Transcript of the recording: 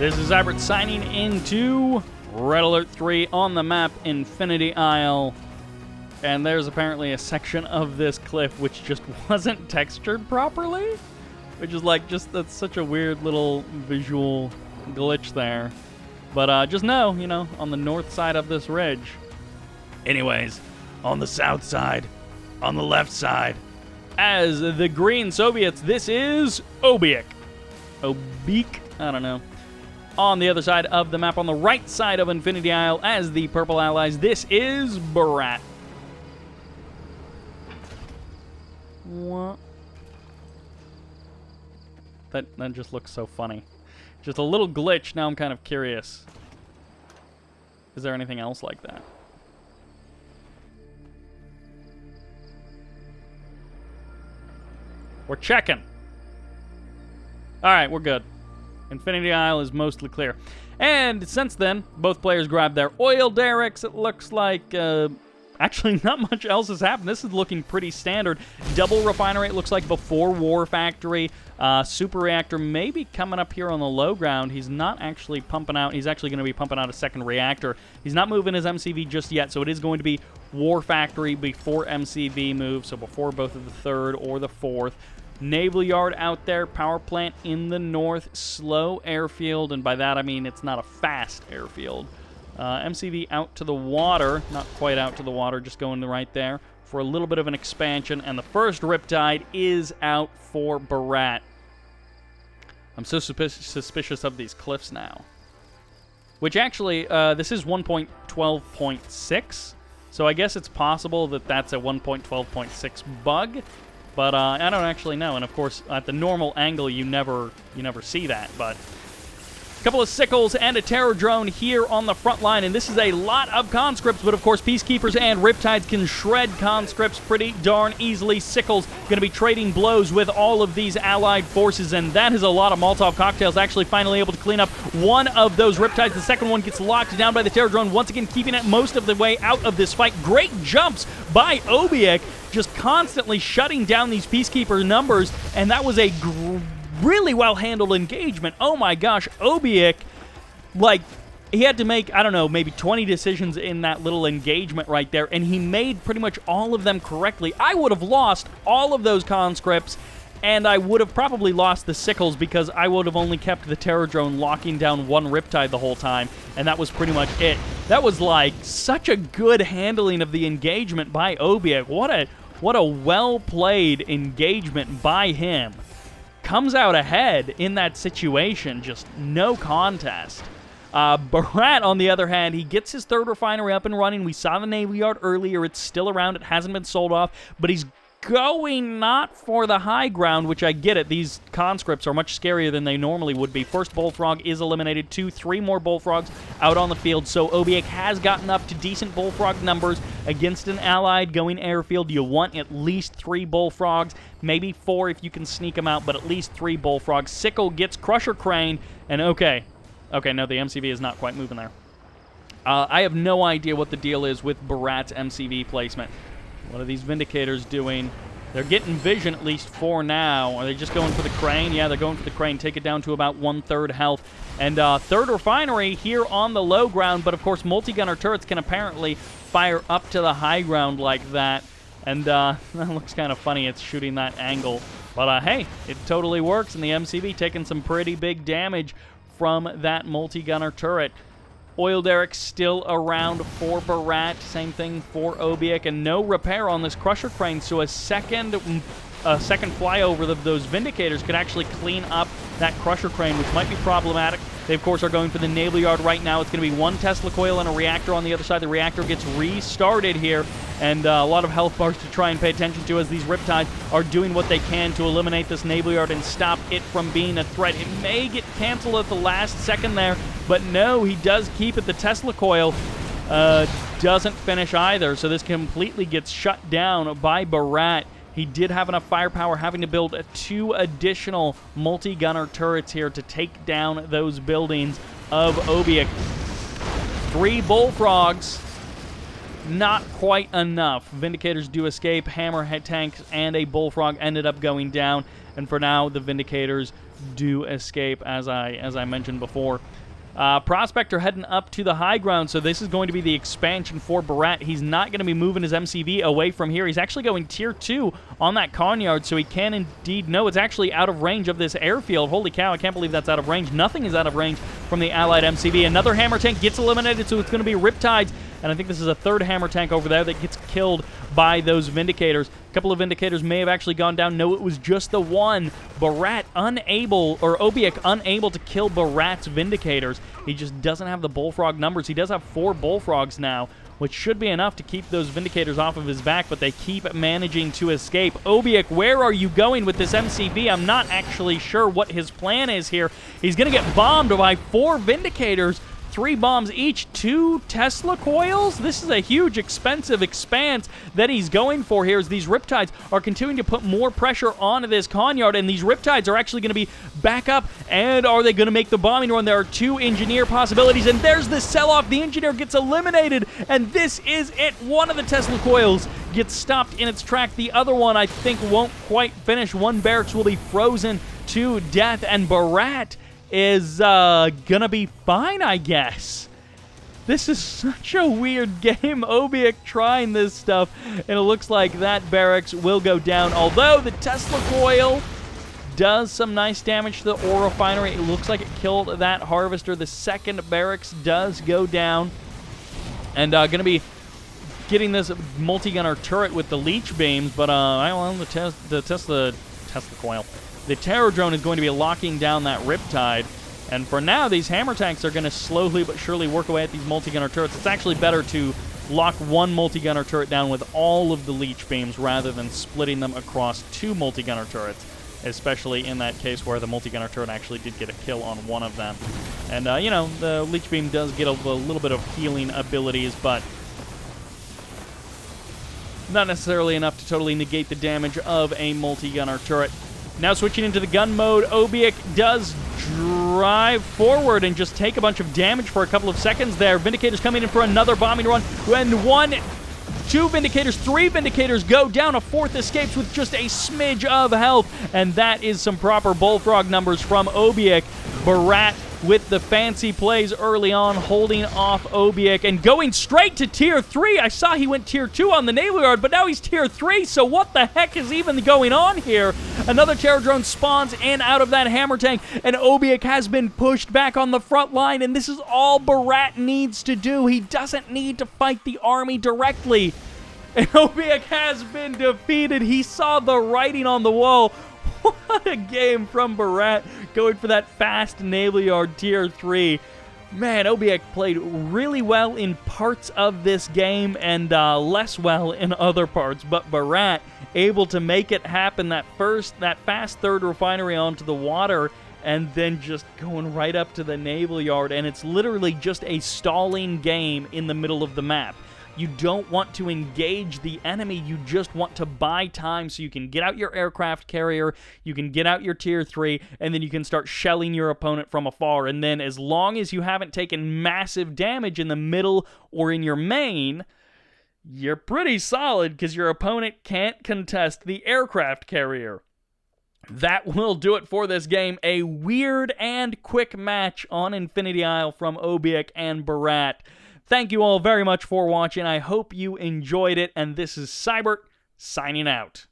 This is Sybert signing into Red Alert 3 on the map, Infinity Isle. And there's apparently a section of this cliff which just wasn't textured properly. Which is like, that's such a weird little visual glitch there. But just know, on the north side of this ridge. Anyways, on the south side, on the left side, as the Green Soviets, this is OBIEK. OBIEK? I don't know. On the other side of the map, on the right side of Infinity Isle, as the Purple Allies, this is Berat. What? That just looks so funny. Just a little glitch, now I'm kind of curious. Is there anything else like that? We're checking. Alright, we're good. Infinity Isle is mostly clear. And since then, both players grabbed their oil derricks. It looks like, actually not much else has happened. This is looking pretty standard. Double refinery, it looks like before War Factory. Super reactor maybe coming up here on the low ground. He's not actually pumping out. He's actually going to be pumping out a second reactor. He's not moving his MCV just yet, so it is going to be War Factory before MCV moves, so before both of the third or the fourth. Naval yard out there, power plant in the north, slow airfield, and by that I mean it's not a fast airfield. MCV out to the water, not quite out to the water, just going right there for a little bit of an expansion, and the first Riptide is out for Berat. I'm so suspicious of these cliffs now. Which actually, this is 1.12.6, so I guess it's possible that that's a 1.12.6 bug. But I don't actually know, and of course, at the normal angle, you never see that. But a couple of sickles and a terror drone here on the front line, and this is a lot of conscripts. But of course, peacekeepers and riptides can shred conscripts pretty darn easily. Sickles going to be trading blows with all of these allied forces, and that is a lot of Molotov cocktails. Actually, finally able to clean up one of those riptides. The second one gets locked down by the terror drone. Once again, keeping it most of the way out of this fight. Great jumps by OBIEK, just constantly shutting down these peacekeeper numbers, and that was a really well-handled engagement. Oh my gosh, OBIEK, like, he had to make, I don't know, maybe 20 decisions in that little engagement right there, and he made pretty much all of them correctly. I would have lost all of those conscripts, and I would have probably lost the sickles because I would have only kept the terror drone locking down one riptide the whole time, and that was pretty much it. That was like such a good handling of the engagement by OBIEK. What a well-played engagement by him. Comes out ahead in that situation, just no contest. Berat, on the other hand, he gets his third refinery up and running. We saw the Navy Yard earlier. It's still around. It hasn't been sold off, but he's going not for the high ground, which I get it. These conscripts are much scarier than they normally would be. First bullfrog is eliminated. 3 more bullfrogs out on the field, so OBIEK has gotten up to decent bullfrog numbers against an allied going airfield. You want at least 3 bullfrogs, maybe 4 if you can sneak them out, but at least 3 bullfrogs. Sickle gets Crusher Crane, and okay, no, the MCV is not quite moving there. I have no idea what the deal is with Berat's MCV placement. What are these Vindicators doing? They're getting vision, at least for now. Are they just going for the crane? Yeah, they're going for the crane. Take it down to about 1/3 health. And third refinery here on the low ground, but of course multi-gunner turrets can apparently fire up to the high ground like that. And that looks kind of funny. It's shooting that angle. But hey, it totally works, and the MCV taking some pretty big damage from that multi-gunner turret. Oil derrick still around for Berat. Same thing for OBIEK, and no repair on this Crusher Crane, so a second flyover of those Vindicators could actually clean up that Crusher Crane, which might be problematic. They, of course, are going for the Naval Yard right now. It's going to be 1 Tesla coil and a reactor on the other side. The reactor gets restarted here, and a lot of health bars to try and pay attention to as these Riptides are doing what they can to eliminate this Naval Yard and stop it from being a threat. It may get canceled at the last second there, but no, he does keep it. The Tesla coil doesn't finish either, so this completely gets shut down by Berat. He did have enough firepower, having to build 2 additional multi-gunner turrets here to take down those buildings of OBIEK. 3 bullfrogs, not quite enough. Vindicators do escape. Hammerhead tanks and a bullfrog ended up going down, and for now, the Vindicators do escape, as I mentioned before. Prospector heading up to the high ground, so this is going to be the expansion for Berat. He's not going to be moving his MCV away from here. He's actually going tier 2 on that Conyard, so he can indeed know it's actually out of range of this airfield. Holy cow, I can't believe that's out of range. Nothing is out of range from the allied MCV. Another hammer tank gets eliminated, so it's going to be Riptides, and I think this is a third hammer tank over there that gets killed by those Vindicators. A couple of Vindicators may have actually gone down. No, it was just the one. Berat unable, or OBIEK unable to kill Berat's Vindicators. He just doesn't have the Bullfrog numbers. He does have 4 Bullfrogs now, which should be enough to keep those Vindicators off of his back, but they keep managing to escape. OBIEK, where are you going with this MCV? I'm not actually sure what his plan is here. He's going to get bombed by 4 Vindicators. 3 bombs each, 2 Tesla coils? This is a huge, expensive expanse that he's going for here, as these Riptides are continuing to put more pressure onto this Conyard, and these Riptides are actually going to be back up, and are they going to make the bombing run? There are 2 Engineer possibilities, and there's the sell-off. The Engineer gets eliminated, and this is it. One of the Tesla coils gets stopped in its track. The other one, I think, won't quite finish. One barracks will be frozen to death, and Berat is gonna be fine, I guess. This is such a weird game. OBIEK trying this stuff, and it looks like that barracks will go down, although the Tesla coil does some nice damage to the ore refinery. It looks like it killed that harvester. The second barracks does go down, and gonna be getting this multi-gunner turret with the leech beams, but I want the Tesla coil. The Terror Drone is going to be locking down that Riptide, and for now, these hammer tanks are going to slowly but surely work away at these multi-gunner turrets. It's actually better to lock one multi-gunner turret down with all of the leech beams rather than splitting them across 2 multi-gunner turrets, especially in that case where the multi-gunner turret actually did get a kill on one of them. And, you know, the leech beam does get a little bit of healing abilities, but not necessarily enough to totally negate the damage of a multi-gunner turret. Now switching into the gun mode, OBIEK does drive forward and just take a bunch of damage for a couple of seconds there. Vindicators coming in for another bombing run, when 1, 2 Vindicators, 3 Vindicators go down. A 4th escapes with just a smidge of health, and that is some proper Bullfrog numbers from OBIEK. Berat with the fancy plays early on, holding off OBIEK and going straight to tier 3. I saw he went tier 2 on the Naval Yard, but now he's tier 3, so what the heck is even going on here? Another Terror Drone spawns in out of that hammer tank, and OBIEK has been pushed back on the front line, and this is all Berat needs to do. He doesn't need to fight the army directly. And OBIEK has been defeated. He saw the writing on the wall. What a game from Berat, going for that fast Naval Yard tier 3. Man, OBIEK played really well in parts of this game and less well in other parts, but Berat able to make it happen. That fast third refinery onto the water, and then just going right up to the Naval Yard, and it's literally just a stalling game in the middle of the map. You don't want to engage the enemy, you just want to buy time so you can get out your aircraft carrier, you can get out your tier 3, and then you can start shelling your opponent from afar. And then as long as you haven't taken massive damage in the middle or in your main, you're pretty solid, because your opponent can't contest the aircraft carrier. That will do it for this game. A weird and quick match on Infinity Isle from OBIEK and Berat. Thank you all very much for watching. I hope you enjoyed it, and this is Sybert signing out.